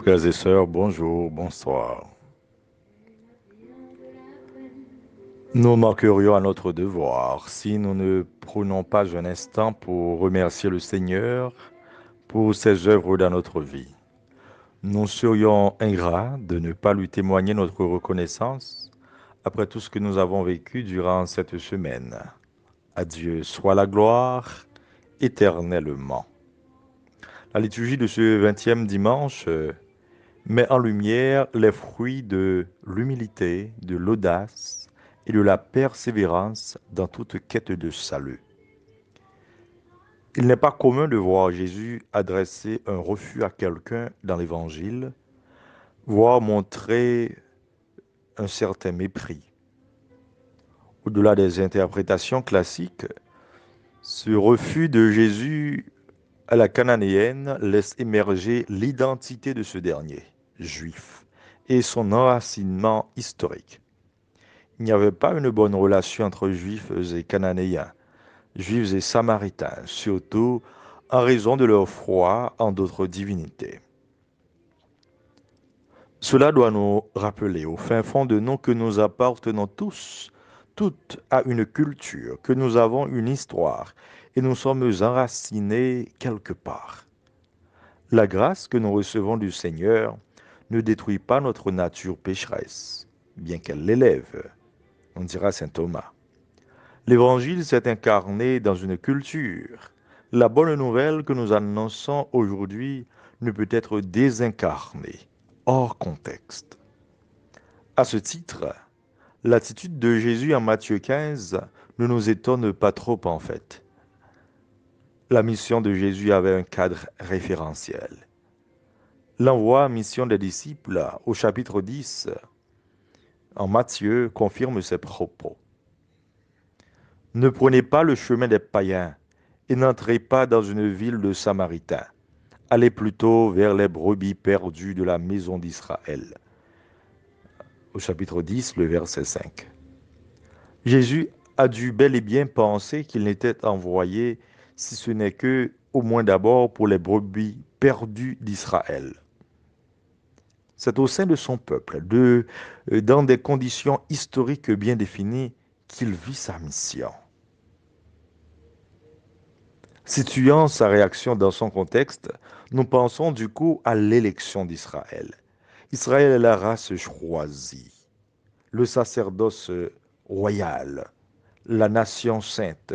Frères et sœurs, bonjour, bonsoir. Nous manquerions à notre devoir si nous ne prenons pas un instant pour remercier le Seigneur pour ses œuvres dans notre vie. Nous serions ingrats de ne pas lui témoigner notre reconnaissance après tout ce que nous avons vécu durant cette semaine. À Dieu soit la gloire éternellement. La liturgie de ce 20e dimanche met en lumière les fruits de l'humilité, de l'audace et de la persévérance dans toute quête de salut. Il n'est pas commun de voir Jésus adresser un refus à quelqu'un dans l'Évangile, voire montrer un certain mépris. Au-delà des interprétations classiques, ce refus de Jésus à la cananéenne laisse émerger l'identité de ce dernier, juif, et son enracinement historique. Il n'y avait pas une bonne relation entre Juifs et Cananéens, Juifs et Samaritains, surtout en raison de leur foi en d'autres divinités. Cela doit nous rappeler au fin fond de nous que nous appartenons tous, toutes à une culture, que nous avons une histoire et nous sommes enracinés quelque part. La grâce que nous recevons du Seigneur ne détruit pas notre nature pécheresse, bien qu'elle l'élève, on dira saint Thomas. L'Évangile s'est incarné dans une culture. La bonne nouvelle que nous annonçons aujourd'hui ne peut être désincarnée, hors contexte. À ce titre, l'attitude de Jésus en Matthieu 15 ne nous étonne pas trop en fait. La mission de Jésus avait un cadre référentiel. L'envoi à mission des disciples au chapitre 10 en Matthieu confirme ses propos. Ne prenez pas le chemin des païens et n'entrez pas dans une ville de Samaritains. Allez plutôt vers les brebis perdues de la maison d'Israël. Au chapitre 10, le verset 5. Jésus a dû bel et bien penser qu'il n'était envoyé, si ce n'est que, au moins d'abord, pour les brebis perdues d'Israël. C'est au sein de son peuple, dans des conditions historiques bien définies, qu'il vit sa mission. Situant sa réaction dans son contexte, nous pensons du coup à l'élection d'Israël. Israël est la race choisie, le sacerdoce royal, la nation sainte.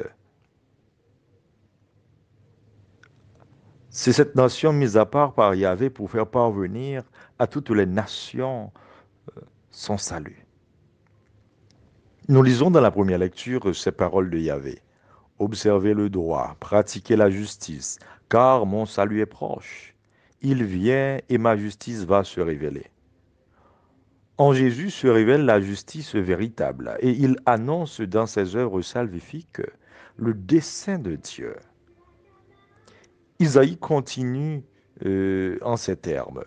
C'est cette nation mise à part par Yahvé pour faire parvenir à toutes les nations son salut. Nous lisons dans la première lecture ces paroles de Yahvé. Observez le droit, pratiquez la justice, car mon salut est proche. Il vient et ma justice va se révéler. En Jésus se révèle la justice véritable et il annonce dans ses œuvres salvifiques le dessein de Dieu. Isaïe continue en ces termes.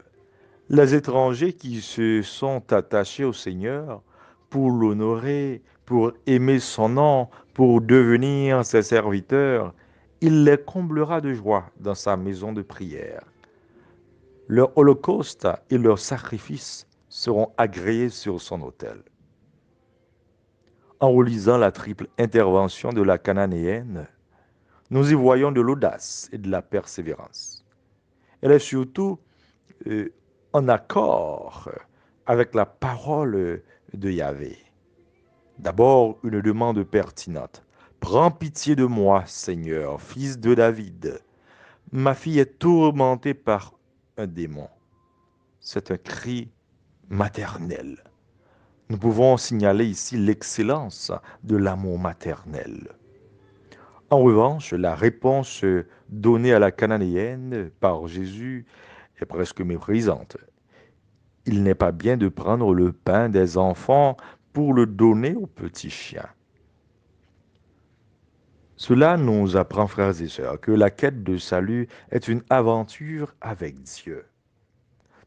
Les étrangers qui se sont attachés au Seigneur pour l'honorer, pour aimer son nom, pour devenir ses serviteurs, il les comblera de joie dans sa maison de prière. Leur holocauste et leurs sacrifices seront agréés sur son autel. En relisant la triple intervention de la Cananéenne, nous y voyons de l'audace et de la persévérance. Elle est surtout euh, en accord avec la parole de Yahvé. D'abord, une demande pertinente. Prends pitié de moi, Seigneur, fils de David. Ma fille est tourmentée par un démon. C'est un cri maternel. Nous pouvons signaler ici l'excellence de l'amour maternel. En revanche, la réponse donnée à la cananéenne par Jésus est presque méprisante. Il n'est pas bien de prendre le pain des enfants pour le donner aux petits chiens. Cela nous apprend, frères et sœurs, que la quête de salut est une aventure avec Dieu.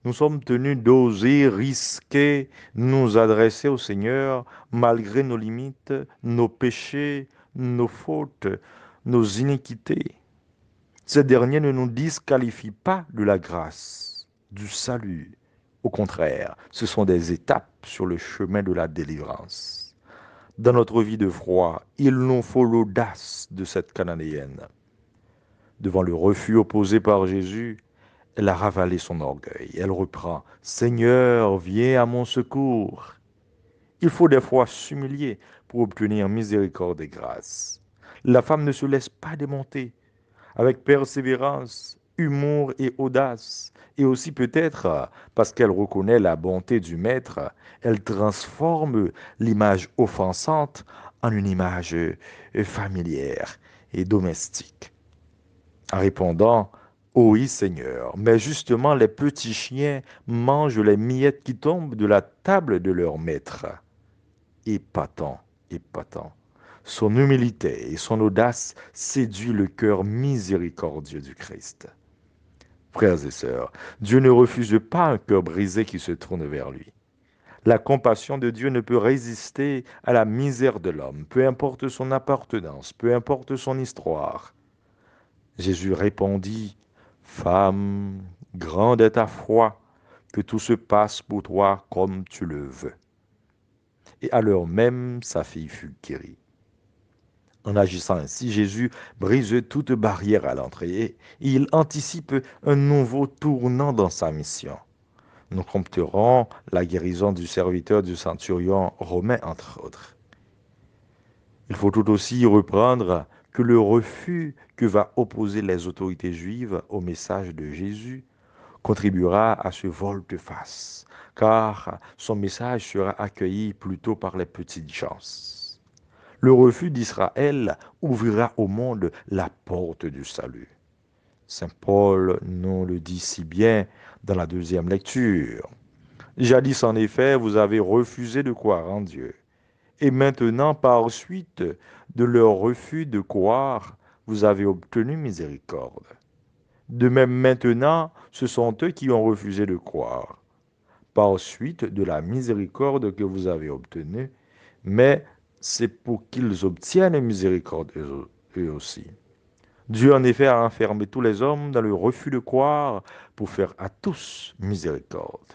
Nous sommes tenus d'oser risquer nous adresser au Seigneur malgré nos limites, nos péchés, nos fautes, nos iniquités. Ces derniers ne nous disqualifient pas de la grâce. du salut. Au contraire, ce sont des étapes sur le chemin de la délivrance. Dans notre vie de foi, il nous faut l'audace de cette Cananéenne. Devant le refus opposé par Jésus, elle a ravalé son orgueil. Elle reprend: Seigneur, viens à mon secours. Il faut des fois s'humilier pour obtenir miséricorde et grâce. La femme ne se laisse pas démonter. Avec persévérance, humour et audace, et aussi peut-être parce qu'elle reconnaît la bonté du Maître, elle transforme l'image offensante en une image familière et domestique, en répondant: Oui Seigneur, mais justement les petits chiens mangent les miettes qui tombent de la table de leur maître. Épatant, épatant. Son humilité et son audace séduit le cœur miséricordieux du Christ. Frères et sœurs, Dieu ne refuse pas un cœur brisé qui se tourne vers lui. La compassion de Dieu ne peut résister à la misère de l'homme, peu importe son appartenance, peu importe son histoire. Jésus répondit: Femme, grande est ta foi, que tout se passe pour toi comme tu le veux. Et à l'heure même, sa fille fut guérie. En agissant ainsi, Jésus brise toute barrière à l'entrée et il anticipe un nouveau tournant dans sa mission. Nous compterons la guérison du serviteur du centurion romain, entre autres. Il faut tout aussi reprendre que le refus que va opposer les autorités juives au message de Jésus contribuera à ce volte-face, car son message sera accueilli plutôt par les petites gens. Le refus d'Israël ouvrira au monde la porte du salut. Saint Paul nous le dit si bien dans la deuxième lecture. Jadis, en effet, vous avez refusé de croire en Dieu. Et maintenant, par suite de leur refus de croire, vous avez obtenu miséricorde. De même, maintenant, ce sont eux qui ont refusé de croire, par suite de la miséricorde que vous avez obtenue, mais c'est pour qu'ils obtiennent miséricorde eux aussi. Dieu en effet a enfermé tous les hommes dans le refus de croire pour faire à tous miséricorde.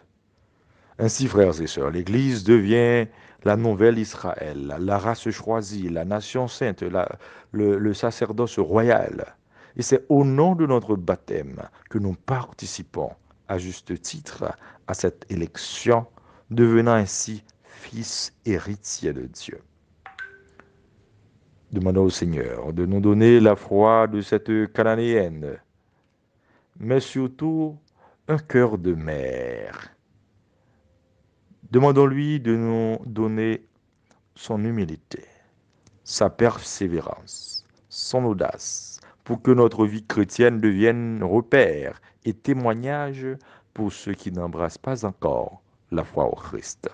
Ainsi, frères et sœurs, l'Église devient la nouvelle Israël, la race choisie, la nation sainte, le sacerdoce royal. Et c'est au nom de notre baptême que nous participons à juste titre à cette élection, devenant ainsi fils héritiers de Dieu. Demandons au Seigneur de nous donner la foi de cette Cananéenne, mais surtout un cœur de mère. Demandons-lui de nous donner son humilité, sa persévérance, son audace, pour que notre vie chrétienne devienne repère et témoignage pour ceux qui n'embrassent pas encore la foi au Christ.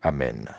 Amen.